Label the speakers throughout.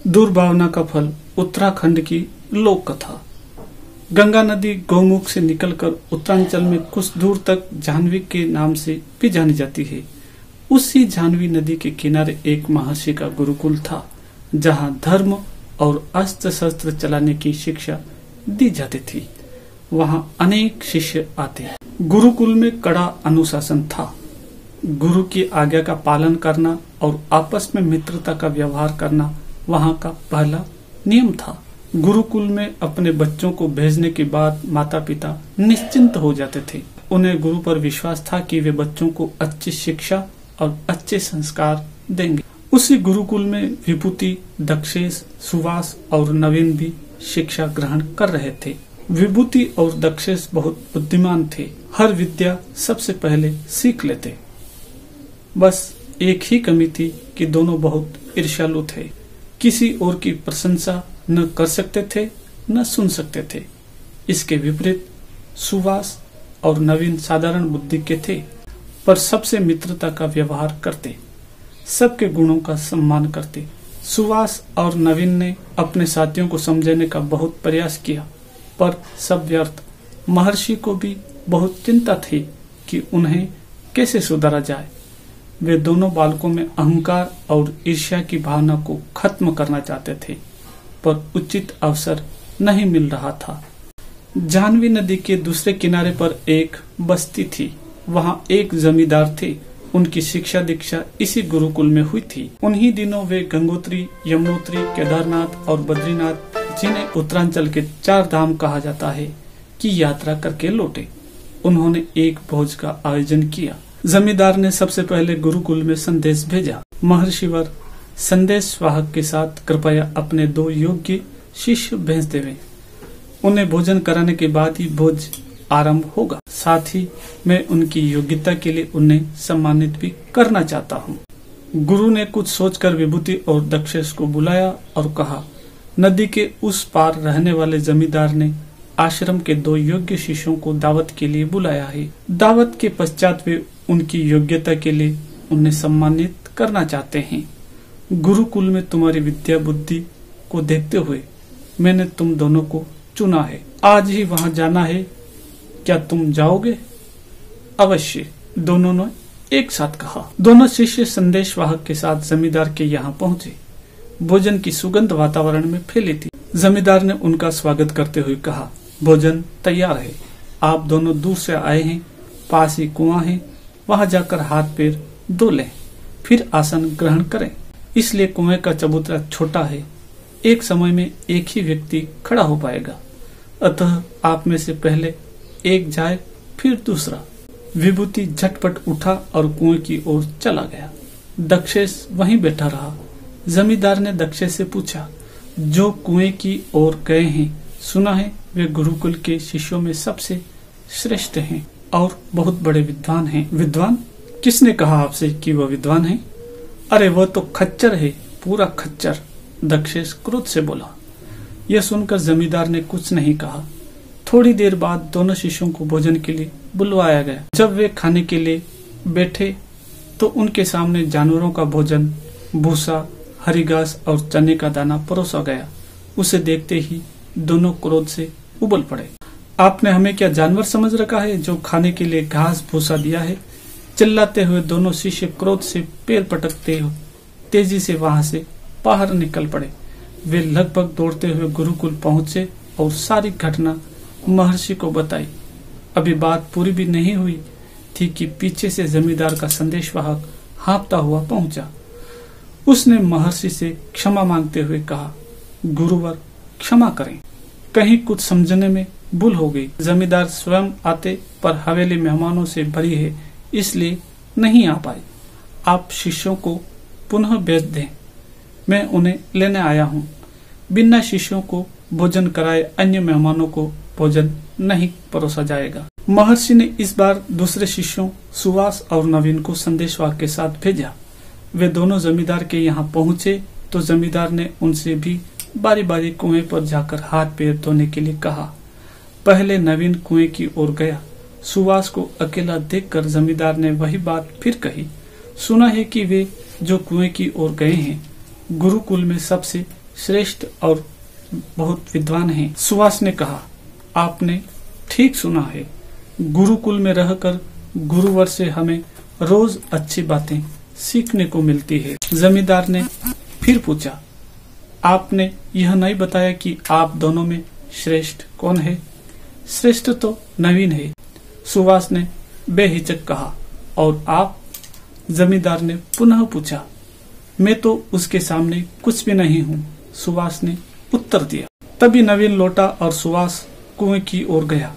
Speaker 1: दुर्भावना का फल, उत्तराखंड की लोक कथा। गंगा नदी गौमुख से निकलकर उत्तरांचल में कुछ दूर तक जाह्नवी के नाम से भी जानी जाती है। उसी जाह्नवी नदी के किनारे एक महर्षि का गुरुकुल था, जहां धर्म और अस्त्र शस्त्र चलाने की शिक्षा दी जाती थी। वहां अनेक शिष्य आते। गुरुकुल में कड़ा अनुशासन था। गुरु की आज्ञा का पालन करना और आपस में मित्रता का व्यवहार करना वहां का पहला नियम था। गुरुकुल में अपने बच्चों को भेजने के बाद माता पिता निश्चिंत हो जाते थे। उन्हें गुरु पर विश्वास था कि वे बच्चों को अच्छी शिक्षा और अच्छे संस्कार देंगे। उसी गुरुकुल में विभूति, दक्षेश, सुवास और नवीन भी शिक्षा ग्रहण कर रहे थे। विभूति और दक्षेश बहुत बुद्धिमान थे। हर विद्या सबसे पहले सीख लेते। बस एक ही कमी थी कि दोनों बहुत ईर्ष्यालु थे। किसी और की प्रशंसा न कर सकते थे न सुन सकते थे। इसके विपरीत सुवास और नवीन साधारण बुद्धि के थे, पर सबसे मित्रता का व्यवहार करते, सबके गुणों का सम्मान करते। सुवास और नवीन ने अपने साथियों को समझाने का बहुत प्रयास किया, पर सब व्यर्थ। महर्षि को भी बहुत चिंता थी कि उन्हें कैसे सुधारा जाए। वे दोनों बालकों में अहंकार और ईर्ष्या की भावना को खत्म करना चाहते थे, पर उचित अवसर नहीं मिल रहा था। जाह्नवी नदी के दूसरे किनारे पर एक बस्ती थी। वहां एक जमींदार थे। उनकी शिक्षा दीक्षा इसी गुरुकुल में हुई थी। उन्हीं दिनों वे गंगोत्री, यमुनोत्री, केदारनाथ और बद्रीनाथ, जिन्हें उत्तरांचल के 4 धाम कहा जाता है, की यात्रा करके लौटे। उन्होंने एक भोज का आयोजन किया। जमींदार ने सबसे पहले गुरुकुल में संदेश भेजा। महर्षिवर, संदेश वाहक के साथ कृपया अपने 2 योग्य शिष्य भेज देवें। उन्हें भोजन कराने के बाद ही भोज आरंभ होगा। साथ ही मैं उनकी योग्यता के लिए उन्हें सम्मानित भी करना चाहता हूँ। गुरु ने कुछ सोचकर विभूति और दक्षेश को बुलाया और कहा, नदी के उस पार रहने वाले जमींदार ने आश्रम के 2 योग्य शिष्यों को दावत के लिए बुलाया है। दावत के पश्चात वे उनकी योग्यता के लिए उन्हें सम्मानित करना चाहते हैं। गुरुकुल में तुम्हारी विद्या बुद्धि को देखते हुए मैंने तुम दोनों को चुना है। आज ही वहां जाना है। क्या तुम जाओगे? अवश्य, दोनों ने एक साथ कहा। दोनों शिष्य संदेश वाहक के साथ जमींदार के यहाँ पहुँचे। भोजन की सुगंध वातावरण में फैली थी। जमींदार ने उनका स्वागत करते हुए कहा, भोजन तैयार है। आप दोनों दूर से आए हैं। पास ही कुआं है, वहां जाकर हाथ पैर धो लें, फिर आसन ग्रहण करें। इसलिए कुएं का चबूतरा छोटा है। एक समय में एक ही व्यक्ति खड़ा हो पाएगा। अतः आप में से पहले एक जाए, फिर दूसरा। विभूति झटपट उठा और कुएं की ओर चला गया। दक्षेश वहीं बैठा रहा। जमींदार ने दक्षेश से पूछा, जो कुएं की ओर गए हैं, सुना है वे गुरुकुल के शिष्यों में सबसे श्रेष्ठ हैं और बहुत बड़े विद्वान हैं। विद्वान? किसने कहा आपसे कि वह विद्वान है? अरे वह तो खच्चर है, पूरा खच्चर। दक्षेश क्रोध से बोला। यह सुनकर जमींदार ने कुछ नहीं कहा। थोड़ी देर बाद दोनों शिष्यों को भोजन के लिए बुलवाया गया। जब वे खाने के लिए बैठे तो उनके सामने जानवरों का भोजन, भूसा, हरी घास और चने का दाना परोसा गया। उसे देखते ही दोनों क्रोध से उबल पड़े। आपने हमें क्या जानवर समझ रखा है जो खाने के लिए घास भूसा दिया है? चिल्लाते हुए दोनों शिष्य क्रोध से पैर पटकते हुए तेजी से वहां से बाहर निकल पड़े। वे लगभग दौड़ते हुए गुरुकुल पहुंचे और सारी घटना महर्षि को बताई। अभी बात पूरी भी नहीं हुई थी कि पीछे से जमींदार का संदेशवाहक हाँफता हुआ पहुंचा। उसने महर्षि से क्षमा मांगते हुए कहा, गुरुवर क्षमा करें, कहीं कुछ समझने में भूल हो गई। जमींदार स्वयं आते, पर हवेली मेहमानों से भरी है, इसलिए नहीं आ पाए। आप शिष्यों को पुनः भेज दें, मैं उन्हें लेने आया हूँ। बिना शिष्यों को भोजन कराए अन्य मेहमानों को भोजन नहीं परोसा जाएगा। महर्षि ने इस बार दूसरे शिष्यों सुवास और नवीन को संदेशवाहक के साथ भेजा। वे दोनों जमींदार के यहाँ पहुँचे तो जमींदार ने उनसे भी बारी बारी कुएं पर जाकर हाथ पैर धोने के लिए कहा। पहले नवीन कुएं की ओर गया। सुवास को अकेला देखकर जमींदार ने वही बात फिर कही। सुना है कि वे जो कुएं की ओर गए हैं, गुरुकुल में सबसे श्रेष्ठ और बहुत विद्वान हैं। सुवास ने कहा, आपने ठीक सुना है। गुरुकुल में रहकर गुरुवर से हमें रोज अच्छी बातें सीखने को मिलती है। जमींदार ने फिर पूछा, आपने यह नहीं बताया कि आप दोनों में श्रेष्ठ कौन है? श्रेष्ठ तो नवीन है, सुवास ने बेहिचक कहा। और आप? जमींदार ने पुनः पूछा। मैं तो उसके सामने कुछ भी नहीं हूँ, सुवास ने उत्तर दिया। तभी नवीन लौटा और सुवास कुएं की ओर गया।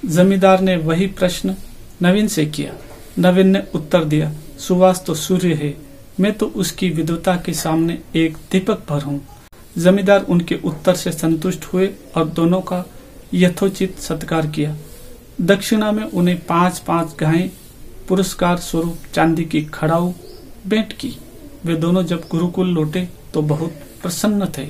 Speaker 1: जमींदार ने वही प्रश्न नवीन से किया। नवीन ने उत्तर दिया, सुवास तो सूर्य है, मैं तो उसकी विद्वता के सामने एक दीपक भर हूँ। जमींदार उनके उत्तर से संतुष्ट हुए और दोनों का यथोचित सत्कार किया। दक्षिणा में उन्हें 5-5 गायें पुरस्कार स्वरूप चांदी की खड़ाऊ भेंट की। वे दोनों जब गुरुकुल लौटे तो बहुत प्रसन्न थे।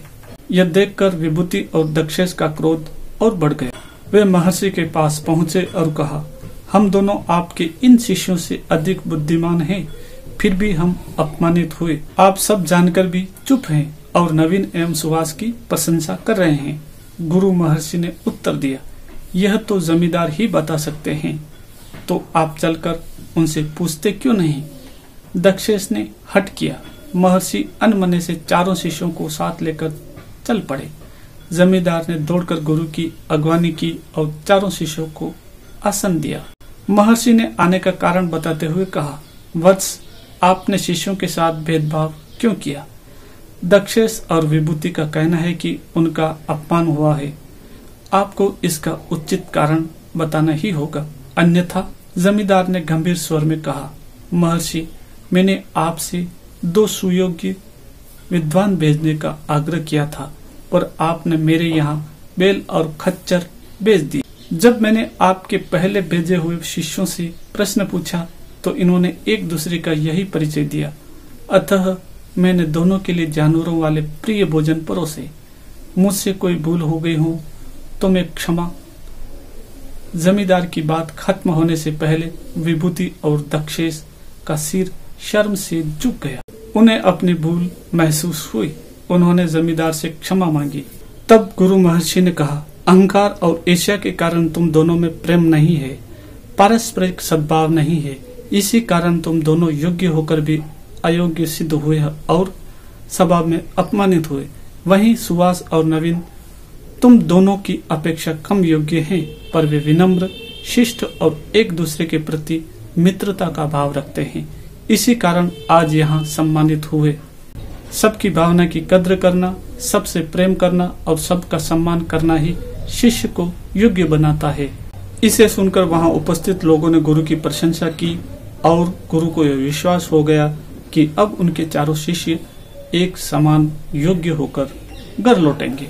Speaker 1: यह देखकर विभूति और दक्षेश का क्रोध और बढ़ गया। वे महर्षि के पास पहुंचे और कहा, हम दोनों आपके इन शिष्यों से अधिक बुद्धिमान हैं, फिर भी हम अपमानित हुए। आप सब जानकर भी चुप हैं और नवीन एवं सुवास की प्रशंसा कर रहे हैं। गुरु महर्षि ने उत्तर दिया, यह तो जमींदार ही बता सकते हैं, तो आप चलकर उनसे पूछते क्यों नहीं? दक्षेश ने हट किया। महर्षि अनमने से चारों शिष्यों को साथ लेकर चल पड़े। जमींदार ने दौड़कर गुरु की अगवानी की और चारों शिष्यों को आसन दिया। महर्षि ने आने का कारण बताते हुए कहा, वत्स, आपने शिष्यों के साथ भेदभाव क्यों किया? दक्षेश और विभूति का कहना है कि उनका अपमान हुआ है। आपको इसका उचित कारण बताना ही होगा, अन्यथा। जमींदार ने गंभीर स्वर में कहा, महर्षि, मैंने आपसे 2 सुयोग्य विद्वान भेजने का आग्रह किया था, पर आपने मेरे यहाँ बैल और खच्चर भेज दिए। जब मैंने आपके पहले भेजे हुए शिष्यों से प्रश्न पूछा तो इन्होंने एक दूसरे का यही परिचय दिया, अतः मैंने दोनों के लिए जानवरों वाले प्रिय भोजन परोसे। मुझसे कोई भूल हो गई हो तो मैं क्षमा। जमींदार की बात खत्म होने से पहले विभूति और दक्षेश का सिर शर्म से झुक गया। उन्हें अपनी भूल महसूस हुई। उन्होंने जमींदार से क्षमा मांगी। तब गुरु महर्षि ने कहा, अहंकार और ईर्ष्या के कारण तुम दोनों में प्रेम नहीं है, पारस्परिक सद्भाव नहीं है। इसी कारण तुम दोनों योग्य होकर भी अयोग्य सिद्ध हुए और सभा में अपमानित हुए। वहीं सुवास और नवीन तुम दोनों की अपेक्षा कम योग्य हैं, पर वे विनम्र, शिष्ट और एक दूसरे के प्रति मित्रता का भाव रखते हैं। इसी कारण आज यहाँ सम्मानित हुए। सबकी भावना की कद्र करना, सबसे प्रेम करना और सबका सम्मान करना ही शिष्य को योग्य बनाता है। इसे सुनकर वहां उपस्थित लोगों ने गुरु की प्रशंसा की और गुरु को यह विश्वास हो गया कि अब उनके चारों शिष्य एक समान योग्य होकर घर लौटेंगे।